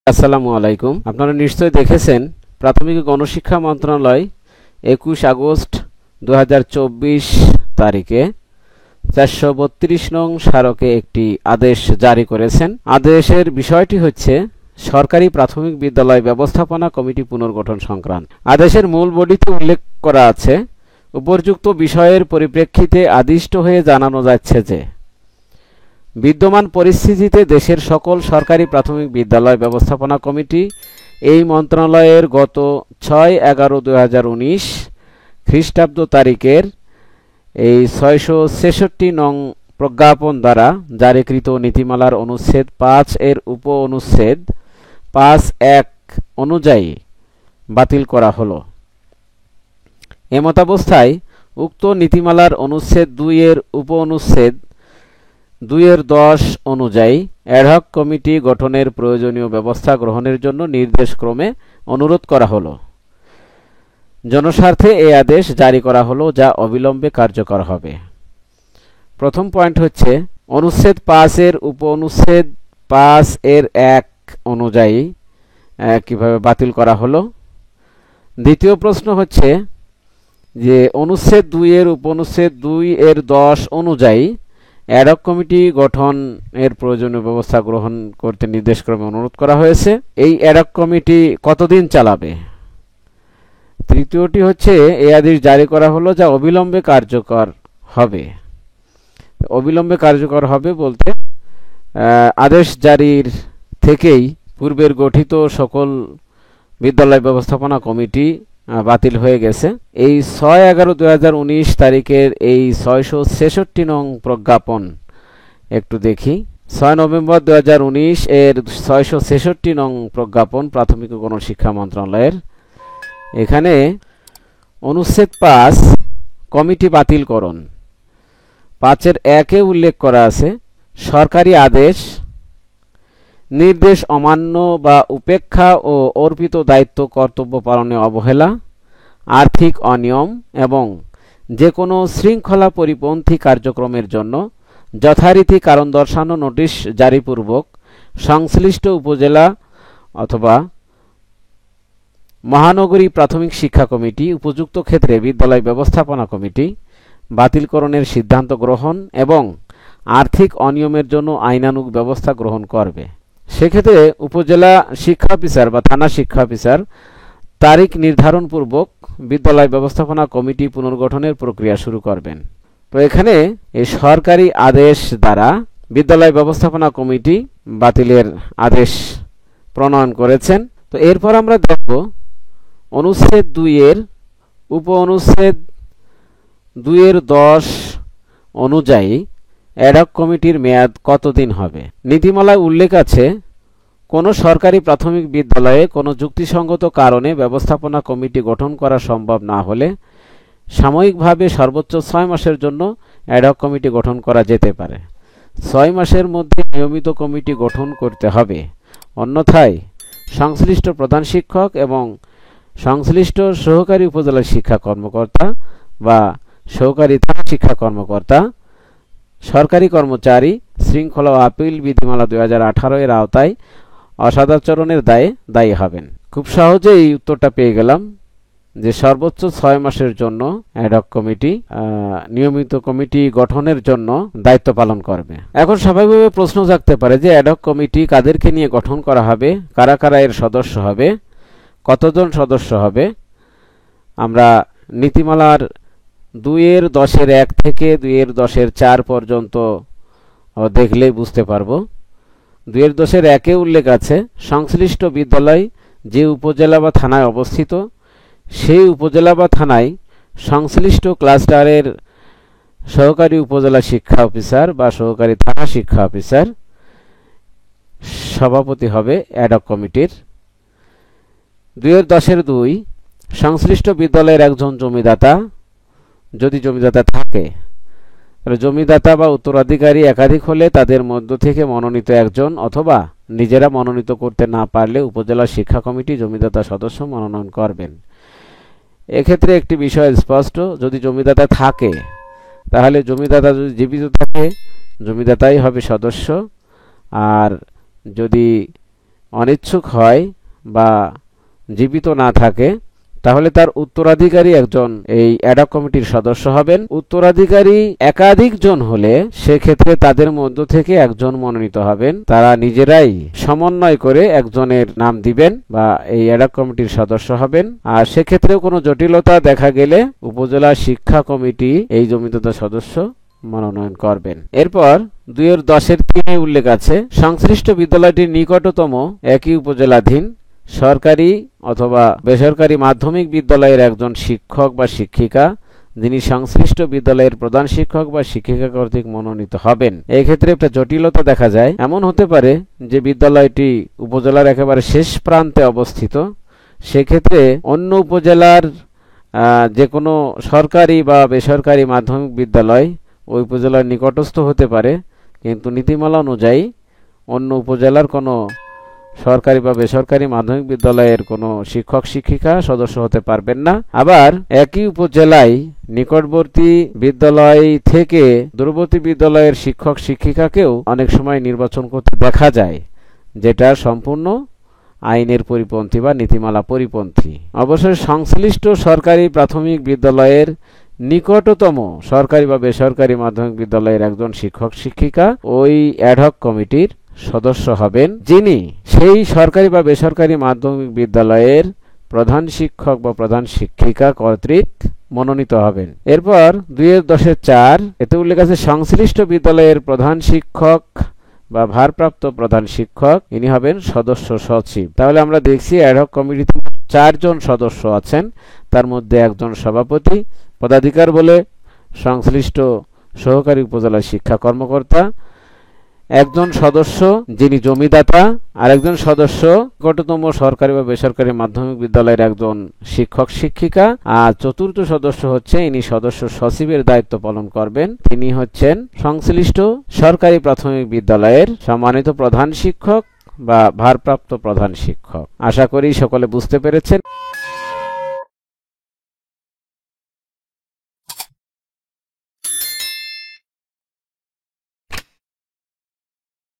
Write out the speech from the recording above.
আসসালামু আলাইকুম। আপনারা নিশ্চয়ই দেখেছেন প্রাথমিক গণশিক্ষা মন্ত্রণালয় 21 আগস্ট 2024 তারিখে 432 নং স্মারকে একটি আদেশ জারি করেছেন। আদেশের বিষয়টি হচ্ছে সরকারি প্রাথমিক বিদ্যালয় ব্যবস্থাপনা কমিটি পুনর্গঠন সংক্রান্ত। আদেশের মূল বডিতে উল্লেখ করা আছে, উপর্যুক্ত বিষয়ের পরিপ্রেক্ষিতে আদিষ্ট হয়ে জানানো যাচ্ছে যে বিদ্যমান পরিস্থিতিতে দেশের সকল সরকারি প্রাথমিক বিদ্যালয় ব্যবস্থাপনা কমিটি এই মন্ত্রণালয়ের গত 6/11/2019 খ্রিস্টাব্দ তারিখের এই 666 নং প্রজ্ঞাপন দ্বারা জারিকৃত নীতিমালার অনুচ্ছেদ 5 এর উপ অনুচ্ছেদ 5(1) অনুযায়ী বাতিল করা হলো। এমতাবস্থায় উক্ত নীতিমালার অনুচ্ছেদ 2 এর উপ অনুচ্ছেদ 2(10) অনুযায়ী অ্যাডহক কমিটি গঠনের প্রয়োজনীয় ব্যবস্থা গ্রহণের জন্য নির্দেশক্রমে অনুরোধ করা হলো। জনস্বার্থে এই আদেশ জারি করা হলো, যা অবিলম্বে কার্যকর হবে। প্রথম পয়েন্ট হচ্ছে অনুচ্ছেদ 5 এর উপ অনুচ্ছেদ 5(1) অনুযায়ী কিভাবে বাতিল করা হলো। দ্বিতীয় প্রশ্ন হচ্ছে যে অনুচ্ছেদ 2 এর উপ অনুচ্ছেদ 2(10) অনুযায়ী অ্যাডহক কমিটি গঠনের প্রয়োজনীয় ব্যবস্থা গ্রহণ করতে নির্দেশক্রমে অনুরোধ করা হয়েছে। এই অ্যাডহক কমিটি কতদিন চালাবে? তৃতীয়টি হচ্ছে এই আদেশ জারি করা হলো, যা অবিলম্বে কার্যকর হবে। অবিলম্বে কার্যকর হবে বলতে আদেশ জারির থেকেই পূর্বের গঠিত সকল বিদ্যালয় ব্যবস্থাপনা কমিটি বাতিল হয়ে গেছে। এই 6/11/2019 তারিখের এই 666 নং প্রজ্ঞাপন একটু দেখি। 6 নভেম্বর 2019 এর 666 নং প্রজ্ঞাপন প্রাথমিক ও গণশিক্ষা মন্ত্রণালয়ের। এখানে অনুচ্ছেদ 5 কমিটি বাতিলকরণ 5(1) উল্লেখ করা আছে, সরকারি আদেশ নির্দেশ অমান্য বা উপেক্ষা ও অর্পিত দায়িত্ব কর্তব্য পালনে অবহেলা, আর্থিক অনিয়ম এবং যে কোনো শৃঙ্খলা পরিপন্থী কার্যক্রমের জন্য যথারীতি কারণ দর্শানো নোটিশ জারিপূর্বক সংশ্লিষ্ট উপজেলা অথবা মহানগরী প্রাথমিক শিক্ষা কমিটি উপযুক্ত ক্ষেত্রে বিদ্যালয় ব্যবস্থাপনা কমিটি বাতিলকরণের সিদ্ধান্ত গ্রহণ এবং আর্থিক অনিয়মের জন্য আইনানুগ ব্যবস্থা গ্রহণ করবে। সেক্ষেত্রে উপজেলা শিক্ষা অফিসার বা থানা শিক্ষা অফিসার তারিখ নির্ধারণপূর্বক বিদ্যালয় ব্যবস্থাপনা কমিটি পুনর্গঠনের প্রক্রিয়া শুরু করবেন। তো এখানে এই সরকারি আদেশ দ্বারা বিদ্যালয় ব্যবস্থাপনা কমিটি বাতিলের আদেশ প্রণয়ন করেছেন। তো এরপর আমরা দেখব অনুচ্ছেদ 2 এর উপ অনুচ্ছেদ 2(10) অনুযায়ী অ্যাডহক কমিটির মেয়াদ কতদিন হবে। নীতিমালায় উল্লেখ আছে, কোনো সরকারি প্রাথমিক বিদ্যালয়ে কোনো যুক্তিসঙ্গত কারণে ব্যবস্থাপনা কমিটি গঠন করা সম্ভব না হলে সাময়িকভাবে সর্বোচ্চ 6 মাসের জন্য অ্যাডহক কমিটি গঠন করা যেতে পারে। 6 মাসের মধ্যে নিয়মিত কমিটি গঠন করতে হবে, অন্যথায় সংশ্লিষ্ট প্রধান শিক্ষক এবং সংশ্লিষ্ট সহকারী উপজেলা শিক্ষা কর্মকর্তা বা সহকারী থানা শিক্ষা কর্মকর্তা, সরকারি কর্মচারী শৃঙ্খলা ও আপিল বিধিমালা 2018 এর আওতায় অসদাচরণের দায়ে দায়ী হবেন। খুব সহজেই উত্তরটা পেয়ে গেলাম যে সর্বোচ্চ 6 মাসের জন্য অ্যাডহক কমিটি নিয়মিত কমিটি গঠনের জন্য দায়িত্ব পালন করবে। এখন স্বাভাবিকভাবে প্রশ্ন জাগতে পারে যে অ্যাডহক কমিটি কাদেরকে নিয়ে গঠন করা হবে, কারা কারা এর সদস্য হবে, কতজন সদস্য হবে। আমরা নীতিমালার 2(10)(1) থেকে 2(10)(4) পর্যন্ত দেখলেই বুঝতে পারবো। 2(10)(1) উল্লেখ আছে, সংশ্লিষ্ট বিদ্যালয় যে উপজেলা বা থানায় অবস্থিত সেই উপজেলা বা থানায় সংশ্লিষ্ট ক্লাস্টারের সহকারী উপজেলা শিক্ষা অফিসার বা সহকারী থানা শিক্ষা অফিসার সভাপতি হবে অ্যাডহক কমিটির। 2(10)(2) সংশ্লিষ্ট বিদ্যালয়ের একজন জমিদাতা, যদি জমিদাতা থাকে, জমিদাতা বা উত্তরাধিকারী একাধিক হলে তাদের মধ্য থেকে মনোনীত একজন অথবা নিজেরা মনোনীত করতে না পারলে উপজেলা শিক্ষা কমিটি জমিদাতা সদস্য মনোনয়ন করবেন। এক্ষেত্রে একটি বিষয় স্পষ্ট, যদি জমিদাতা থাকে তাহলে জমিদাতা যদি জীবিত থাকে জমিদাতাই হবে সদস্য, আর যদি অনিচ্ছুক হয় বা জীবিত না থাকে, তাহলে তার উত্তরাধিকারী একজন এই অ্যাডহক কমিটির সদস্য হবেন। উত্তরাধিকারী একাধিক জন হলে সেক্ষেত্রে তাদের মধ্য থেকে একজন মনোনীত হবেন। তারা নিজেরাই সমন্বয় করে একজনের নাম দিবেন বা এই অ্যাডহক কমিটির সদস্য হবেন। আর সেক্ষেত্রেও কোনো জটিলতা দেখা গেলে উপজেলা শিক্ষা কমিটি এই জমিদাতা সদস্য মনোনয়ন করবেন। এরপর 2-10 উল্লেখ আছে, সংশ্লিষ্ট বিদ্যালয়টির নিকটতম একই উপজেলাধীন সরকারি অথবা বেসরকারি মাধ্যমিক বিদ্যালয়ের একজন শিক্ষক বা শিক্ষিকা যিনি সংশ্লিষ্ট বিদ্যালয়ের প্রধান শিক্ষক বা শিক্ষিকা কর্তৃক মনোনীত হবেন। এই ক্ষেত্রে একটা জটিলতা দেখা যায়। এমন হতে পারে যে বিদ্যালয়টি উপজেলার একেবারে শেষ প্রান্তে অবস্থিত, সেক্ষেত্রে অন্য উপজেলার যে কোনো সরকারি বা বেসরকারি মাধ্যমিক বিদ্যালয় ওই উপজেলার নিকটস্থ হতে পারে, কিন্তু নীতিমালা অনুযায়ী অন্য উপজেলার কোনো সরকারি বা বেসরকারি মাধ্যমিক বিদ্যালয়ের কোনো শিক্ষক শিক্ষিকা সদস্য হতে পারবেন না। আবার একই উপজেলায় নিকটবর্তী বিদ্যালয় থেকে দূরবর্তী বিদ্যালয়ের শিক্ষক শিক্ষিকাকেও অনেক সময় নির্বাচন করতে দেখা যায়, যেটা সম্পূর্ণ আইনের পরিপন্থী বা নীতিমালা পরিপন্থী। অবশ্যই সংশ্লিষ্ট সরকারি প্রাথমিক বিদ্যালয়ের নিকটতম সরকারি বা বেসরকারি মাধ্যমিক বিদ্যালয়ের একজন শিক্ষক শিক্ষিকা ওই অ্যাডহক কমিটির সদস্য হবেন, যিনি সেই সরকারি বা বেসরকারি মাধ্যমিক বিদ্যালয়ের প্রধান শিক্ষক বা প্রধান শিক্ষিকা কর্তৃক মনোনীত হবেন। এরপর 2-10 এতে উল্লেখ আছে, সংশ্লিষ্ট বিদ্যালয়ের প্রধান শিক্ষক বা ভারপ্রাপ্ত প্রধান শিক্ষক ইনি হবেন সদস্য সচিব। তাহলে আমরা দেখছি অ্যাডহক কমিটিতে 4 জন সদস্য আছেন, তার মধ্যে একজন সভাপতি, পদাধিকার বলে সংশ্লিষ্ট সহকারী উপজেলা শিক্ষা কর্মকর্তা, একজন সদস্য যিনি জমিদাতা, আর একজন সদস্য নিকটতম সরকারি বা বেসরকারি মাধ্যমিক বিদ্যালয়ের একজন শিক্ষক শিক্ষিকা, আর চতুর্থ সদস্য হচ্ছে ইনি সদস্য সচিবের দায়িত্ব পালন করবেন। তিনি হচ্ছেন সংশ্লিষ্ট সরকারি প্রাথমিক বিদ্যালয়ের সম্মানিত প্রধান শিক্ষক বা ভারপ্রাপ্ত প্রধান শিক্ষক। আশা করি সকলে বুঝতে পেরেছেন।